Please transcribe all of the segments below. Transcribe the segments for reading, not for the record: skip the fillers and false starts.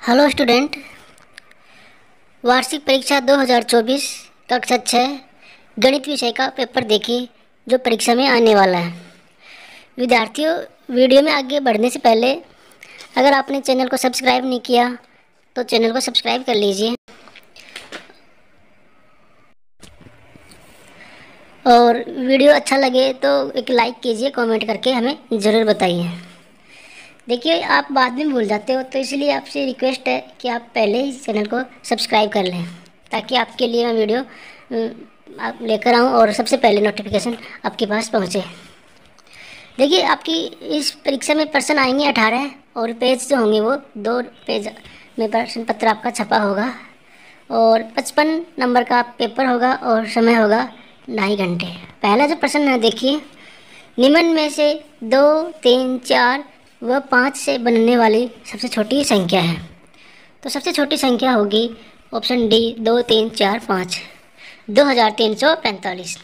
Hello student, वार्षिक परीक्षा 2024 कक्षा 6 गणित विषय का पेपर देखिए जो परीक्षा में आने वाला है। विद्यार्थियों, वीडियो में आगे बढ़ने से पहले अगर आपने चैनल को सब्सक्राइब नहीं किया तो चैनल को सब्सक्राइब कर लीजिए और वीडियो अच्छा लगे तो एक लाइक कीजिए, कमेंट करके हमें ज़रूर बताइए। देखिए, आप बाद में भूल जाते हो तो इसलिए आपसे रिक्वेस्ट है कि आप पहले ही चैनल को सब्सक्राइब कर लें ताकि आपके लिए मैं वीडियो आप लेकर आऊँ और सबसे पहले नोटिफिकेशन आपके पास पहुँचे। देखिए, आपकी इस परीक्षा में प्रश्न आएंगे 18 और पेज जो होंगे वो 2 पेज में प्रश्न पत्र आपका छपा होगा और 55 नंबर का पेपर होगा और समय होगा 2.5 घंटे। पहला जो प्रश्न है, देखिए, निम्न में से 2, 3, 4 व 5 से बनने वाली सबसे छोटी संख्या है। तो सबसे छोटी संख्या होगी ऑप्शन डी 2, 3, 4, 5 2345।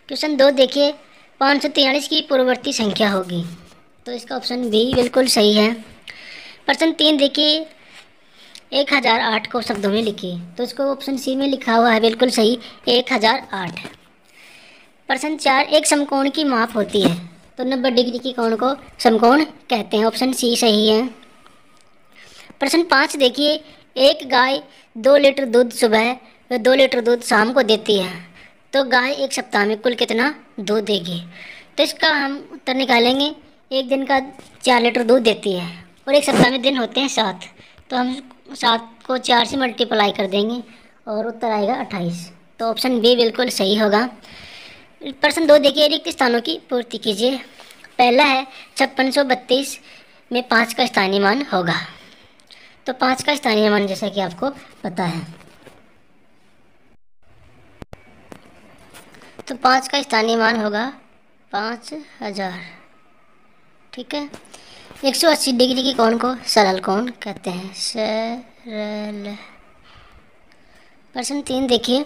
क्वेश्चन 2 देखिए, 543 की पूर्ववर्ती संख्या होगी, तो इसका ऑप्शन बी बिल्कुल सही है। प्रश्न 3 देखिए, 1008 को शब्दों में लिखिए, तो इसको ऑप्शन सी में लिखा हुआ है बिल्कुल सही 1008। प्रश्न 4, एक समकोण की माप होती है, तो 90 डिग्री की कोण को समकोण कहते हैं, ऑप्शन सी सही है। प्रश्न 5 देखिए, एक गाय 2 लीटर दूध सुबह व 2 लीटर दूध शाम को देती है, तो गाय एक सप्ताह में कुल कितना दूध देगी। तो इसका हम उत्तर निकालेंगे। एक दिन का 4 लीटर दूध देती है और एक सप्ताह में दिन होते हैं 7, तो हम 7 को 4 से मल्टीप्लाई कर देंगे और उत्तर आएगा 28, तो ऑप्शन बी बिल्कुल सही होगा। प्रश्न 2 देखिए, रिक्त स्थानों की पूर्ति कीजिए। पहला है 5632 में 5 का स्थानीय मान होगा, तो 5 का स्थानीय मान जैसा कि आपको पता है, तो 5 का स्थानीय मान होगा 5000। ठीक है। 180 डिग्री की कोण को सरल कोण कहते हैं, सरल। प्रश्न 3 देखिए,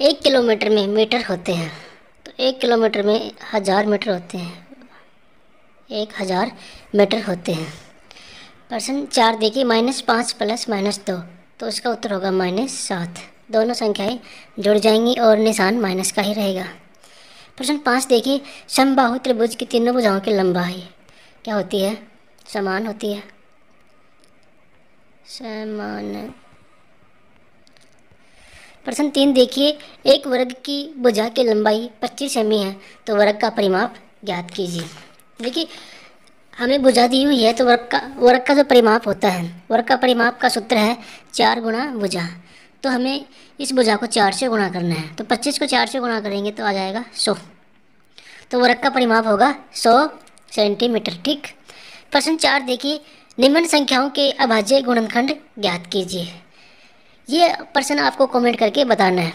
1 किलोमीटर में मीटर होते हैं, तो 1 किलोमीटर में 1000 मीटर होते हैं, 1000 मीटर होते हैं। प्रश्न 4 देखिए, -5 + -2, तो इसका उत्तर होगा -7। दोनों संख्याएं जुड़ जाएंगी और निशान माइनस का ही रहेगा। प्रश्न 5 देखिए, समबाहु त्रिभुज की तीनों भुजाओं की लंबाई क्या होती है? समान होती है, समान। प्रश्न 3 देखिए, एक वर्ग की भुजा की लंबाई 25 सेमी है, तो वर्ग का परिमाप ज्ञात कीजिए। देखिए, हमें भुजा दी हुई है, तो वर्ग का जो परिमाप होता है, वर्ग का परिमाप का सूत्र है 4 गुणा भुजा। तो हमें इस भुजा को 4 से गुणा करना है, तो 25 को 4 से गुणा करेंगे तो आ जाएगा 100, तो वर्ग का परिमाप होगा 100 सेंटीमीटर। ठीक। प्रश्न 4 देखिए, निम्न संख्याओं के अभाज्य गुणनखंड ज्ञात कीजिए। ये प्रश्न आपको कमेंट करके बताना है।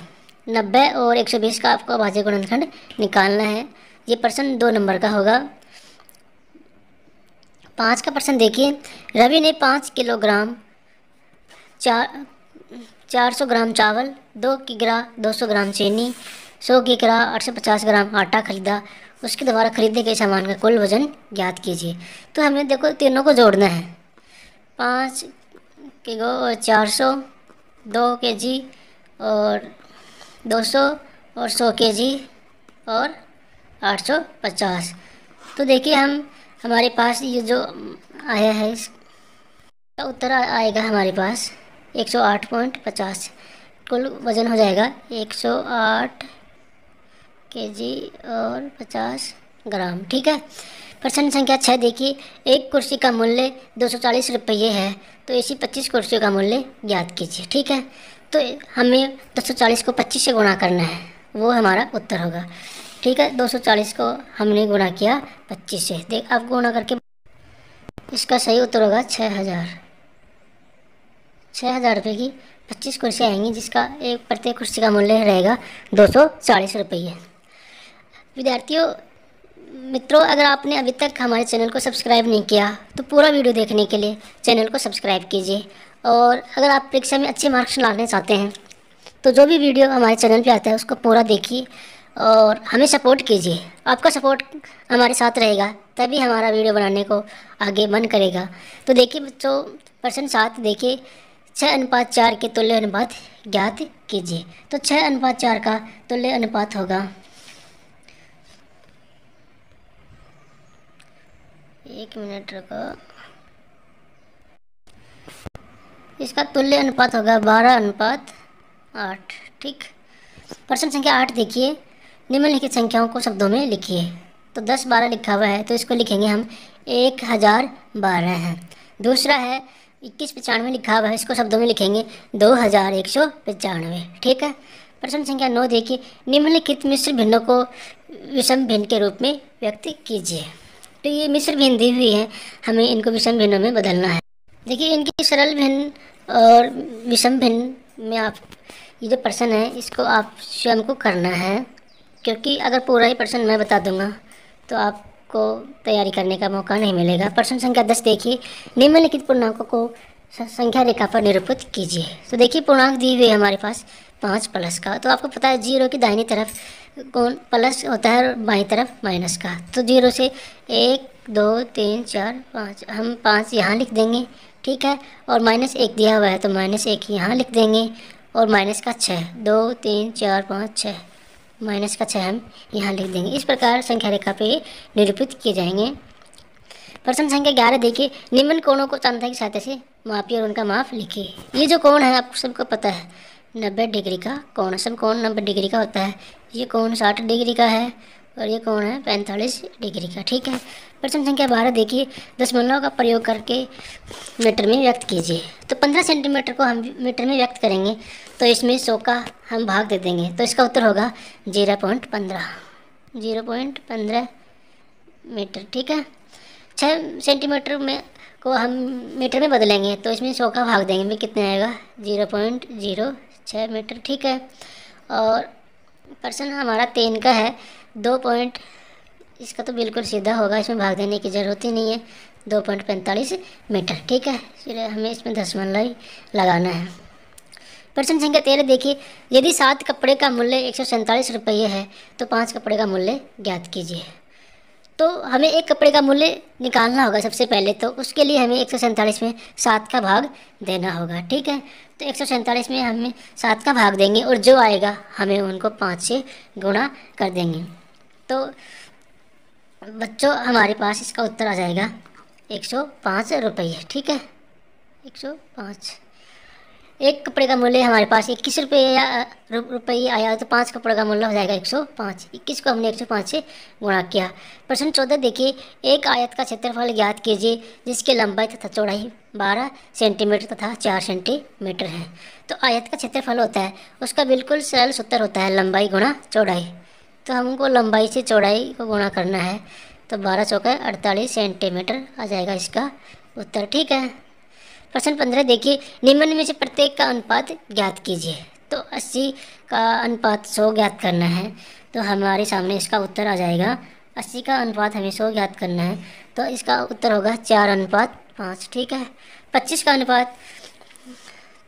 90 और 120 का आपको अभाज्य गुणनखंड निकालना है। ये प्रश्न 2 नंबर का होगा। 5 का प्रश्न देखिए, रवि ने 5 किलोग्राम 400 ग्राम चावल, 2 किग्रा 200 ग्राम चीनी, 100 किग्रा 850 ग्राम आटा खरीदा। उसके द्वारा खरीदे गए सामान का कुल वजन ज्ञात कीजिए। तो हमें देखो तीनों को जोड़ना है, 5 किलो और 400, 2 केजी और 200 और 100 केजी और 850। तो देखिए, हमारे पास ये जो आया है इसका उत्तर आएगा हमारे पास 108.50। कुल वज़न हो जाएगा 108 केजी और 50 ग्राम। ठीक है। प्रश्न संख्या 6 देखिए, एक कुर्सी का मूल्य 240 रुपये है, तो ऐसी 25 कुर्सियों का मूल्य ज्ञात कीजिए। ठीक है। तो हमें 240 को 25 से गुणा करना है, वो हमारा उत्तर होगा। ठीक है। 240 को हमने गुणा किया 25 से, देख आप गुणा करके इसका सही उत्तर होगा 6000। 6000 रुपये की 25 कुर्सियाँ आएंगी, जिसका एक प्रत्येक कुर्सी का मूल्य रहेगा 240 रुपये। विद्यार्थियों मित्रों, अगर आपने अभी तक हमारे चैनल को सब्सक्राइब नहीं किया तो पूरा वीडियो देखने के लिए चैनल को सब्सक्राइब कीजिए, और अगर आप परीक्षा में अच्छे मार्क्स लाने चाहते हैं तो जो भी वीडियो हमारे चैनल पे आता है उसको पूरा देखिए और हमें सपोर्ट कीजिए। आपका सपोर्ट हमारे साथ रहेगा तभी हमारा वीडियो बनाने को आगे मन करेगा। तो देखिए बच्चों, प्रश्न 7 देखिए, 6:4 के तुल्य अनुपात ज्ञात कीजिए। तो 6:4 का तुल्य अनुपात होगा, एक मिनट रुको, इसका तुल्य अनुपात होगा 12:8। ठीक। प्रश्न संख्या 8 देखिए, निम्नलिखित संख्याओं को शब्दों में लिखिए। तो 10-12 लिखा हुआ है, तो इसको लिखेंगे हम 1012 है। दूसरा है 2195 लिखा हुआ है, इसको शब्दों में लिखेंगे 2195। ठीक है। प्रश्न संख्या 9 देखिए, निम्नलिखित मिश्र भिन्नों को विषम भिन्न के रूप में व्यक्त कीजिए। तो ये मिश्र भिन्न दी हुई है, हमें इनको विषम भिन्नों में बदलना है। देखिए इनकी सरल भिन्न और विषम भिन्न में आप ये जो प्रश्न है इसको आप स्वयं को करना है, क्योंकि अगर पूरा ही प्रश्न मैं बता दूंगा तो आपको तैयारी करने का मौका नहीं मिलेगा। प्रश्न संख्या 10 देखिए, निम्नलिखित पूर्णांकों को संख्या रेखा पर निरूपित कीजिए। तो देखिए पूर्णांक दी हुई है हमारे पास 5 प्लस का, तो आपको पता है 0 की दाहिनी तरफ कौन प्लस होता है और बाईं तरफ माइनस का। तो 0 से 1 2 3 4 5, हम 5 यहाँ लिख देंगे। ठीक है। और -1 दिया हुआ है तो -1 यहाँ लिख देंगे। और माइनस का 6, 2 3 4 5 6, माइनस का 6 हम यहाँ लिख देंगे। इस प्रकार संख्या रेखा पे निरूपित किए जाएंगे। प्रश्न संख्या 11 देखिए, निम्न कोणों को चांदा की सहायता से मापिए और उनका माप लिखिए। ये जो कोण है आपको सबको पता है 90 डिग्री का कोण, सब कोण 90 डिग्री का होता है। ये कोण 60 डिग्री का है और ये कोण है 45 डिग्री का। ठीक है। प्रश्न संख्या 12 देखिए, दशमलव का प्रयोग करके मीटर में व्यक्त कीजिए। तो 15 सेंटीमीटर को हम मीटर में व्यक्त करेंगे, तो इसमें 100 का हम भाग दे देंगे, तो इसका उत्तर होगा 0.15 मीटर। ठीक है। 6 सेंटीमीटर में को हम मीटर में बदलेंगे, तो इसमें 100 का भाग देंगे, भी कितने आएगा 0.06 मीटर। ठीक है। और प्रश्न हमारा 3 का है, इसका तो बिल्कुल सीधा होगा, इसमें भाग देने की ज़रूरत ही नहीं है, 2.45 मीटर। ठीक है। इसलिए हमें इसमें दशमलव लगाना है। प्रश्न संख्या 13 देखिए, यदि 7 कपड़े का मूल्य 147 रुपये है तो 5 कपड़े का मूल्य ज्ञात कीजिए। तो हमें एक कपड़े का मूल्य निकालना होगा सबसे पहले, तो उसके लिए हमें 147 में 7 का भाग देना होगा। ठीक है। तो 147 में हमें 7 का भाग देंगे और जो आएगा हमें उनको 5 से गुणा कर देंगे। तो बच्चों हमारे पास इसका उत्तर आ जाएगा 105 रुपये। ठीक है। 105। एक कपड़े का मूल्य हमारे पास 21 रुपये आया, तो 5 कपड़े का मूल्य हो जाएगा 105। 21 को हमने 105 से गुणा किया। प्रश्न 14 देखिए, एक आयत का क्षेत्रफल ज्ञात कीजिए जिसकी लंबाई तथा चौड़ाई 12 सेंटीमीटर तथा 4 सेंटीमीटर है। तो आयत का क्षेत्रफल होता है, उसका बिल्कुल सरल सूत्र होता है लंबाई गुणा चौड़ाई। तो हमको लंबाई से चौड़ाई को गुणा करना है, तो 12 चौके 48 सेंटीमीटर आ जाएगा इसका उत्तर। ठीक है। प्रश्न 15 देखिए, निम्न में से प्रत्येक का अनुपात ज्ञात कीजिए। तो 80 का अनुपात 100 ज्ञात करना है, तो हमारे सामने इसका उत्तर आ जाएगा 80 का अनुपात हमें 100 ज्ञात करना है, तो इसका उत्तर होगा 4:5। ठीक है। 25 का अनुपात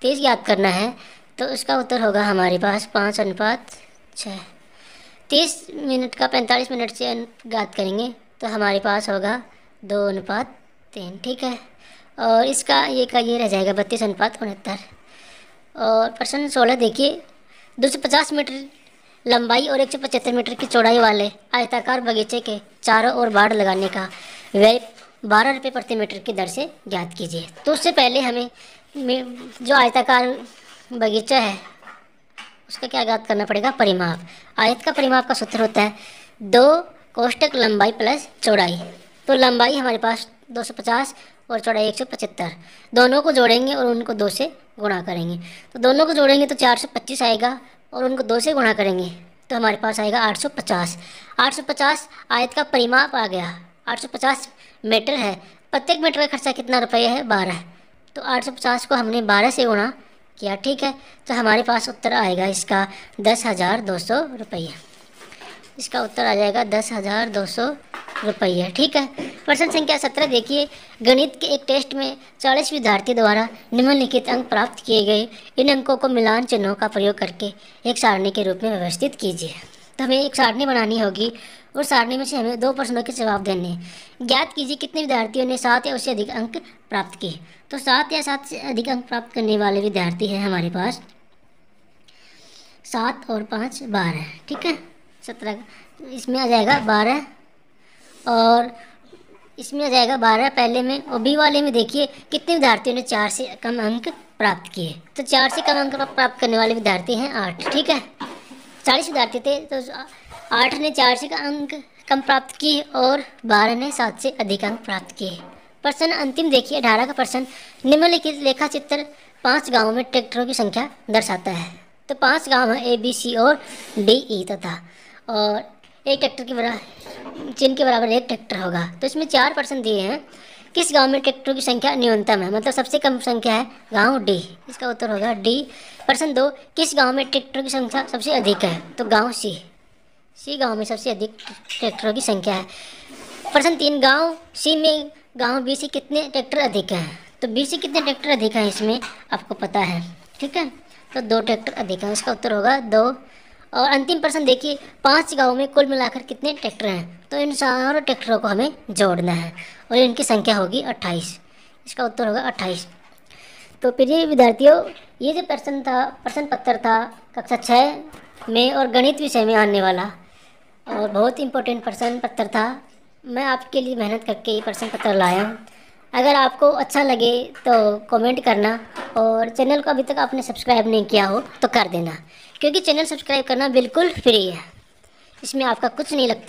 30 ज्ञात करना है, तो इसका उत्तर होगा हमारे पास 5:6। 30 मिनट का 45 मिनट से ज्ञात करेंगे, तो हमारे पास होगा 2:3। ठीक है। और इसका ये रह जाएगा 32:69। और प्रश्न 16 देखिए, 250 मीटर लंबाई और 175 मीटर की चौड़ाई वाले आयताकार बगीचे के चारों ओर बाड़ लगाने का व्यय 12 रुपये प्रति मीटर की दर से ज्ञात कीजिए। तो उससे पहले हमें जो आयताकार बगीचा है उसका क्या ज्ञात करना पड़ेगा, परिमाप। आयत का परिमाप का सूत्र होता है 2 कोष्टक लंबाई प्लस चौड़ाई। तो लंबाई हमारे पास 250 और चौड़ाई 175, दोनों को जोड़ेंगे और उनको 2 से गुणा करेंगे। तो दोनों को जोड़ेंगे तो 425 आएगा और उनको 2 से गुणा करेंगे तो हमारे पास आएगा 850। 850 आयत का परिमाप आ गया। 850 मीटर है, प्रत्येक मीटर का खर्चा कितना रुपये है, 12। तो 850 को हमने 12 से गुणा किया। ठीक है। तो हमारे पास उत्तर आएगा इसका 10,200 रुपये। इसका उत्तर आ जाएगा 10,200 रुपये। ठीक है। प्रश्न संख्या 17 देखिए, गणित के एक टेस्ट में 40 विद्यार्थी द्वारा निम्नलिखित अंक प्राप्त किए गए। इन अंकों को मिलान चिन्हों का प्रयोग करके एक सारणी के रूप में व्यवस्थित कीजिए। तो हमें एक सारणी बनानी होगी, और सारणी में से हमें 2 प्रश्नों के जवाब देने हैं। ज्ञात कीजिए कितने विद्यार्थियों ने 7 या उससे अधिक अंक प्राप्त किए। तो 7 या 7 से अधिक अंक प्राप्त करने वाले विद्यार्थी हैं हमारे पास 7 और 5 12, ठीक है। 17 इसमें आ जाएगा 12 और इसमें आ जाएगा 12 पहले में। और बी वाले में देखिए कितने विद्यार्थियों ने 4 से कम अंक प्राप्त किए। तो 4 से कम अंक प्राप्त करने वाले विद्यार्थी हैं 8, ठीक है। 40 विद्यार्थी थे तो 8 ने 4 से अंक कम प्राप्त किए और 12 ने 7 से अधिक अंक प्राप्त किए। प्रश्न अंतिम देखिए 18 का प्रश्न, निम्नलिखित लेखा चित्र 5 गाँवों में ट्रैक्टरों की संख्या दर्शाता है। तो 5 गाँव हैं A, B, C और D, E तथा, और एक ट्रैक्टर के बराबर चिन्ह के बराबर एक ट्रैक्टर होगा। तो इसमें 4 प्रश्न दिए हैं। किस गांव में ट्रैक्टरों की संख्या न्यूनतम है, मतलब सबसे कम संख्या है गांव डी, इसका उत्तर होगा डी। प्रश्न 2, किस गांव में ट्रैक्टरों की संख्या सबसे अधिक है, तो गांव सी गांव में सबसे अधिक ट्रैक्टरों की संख्या है। प्रश्न 3, गांव सी में गांव बी से कितने ट्रैक्टर अधिक हैं, तो बी से कितने ट्रैक्टर अधिक हैं इसमें आपको पता है, ठीक है। तो 2 ट्रैक्टर अधिक हैं, इसका उत्तर होगा 2। और अंतिम प्रश्न देखिए 5 गाँव में कुल मिलाकर कितने ट्रैक्टर हैं, तो इन सारे ट्रैक्टरों को हमें जोड़ना है और इनकी संख्या होगी 28, इसका उत्तर होगा 28। तो प्रिय विद्यार्थियों, ये जो प्रश्न पत्र था कक्षा 6 में और गणित विषय में आने वाला और बहुत इंपॉर्टेंट प्रश्न पत्र था। मैं आपके लिए मेहनत करके ये प्रश्न पत्र लाया हूँ। अगर आपको अच्छा लगे तो कमेंट करना और चैनल को अभी तक आपने सब्सक्राइब नहीं किया हो तो कर देना, क्योंकि चैनल सब्सक्राइब करना बिल्कुल फ्री है, इसमें आपका कुछ नहीं लगता।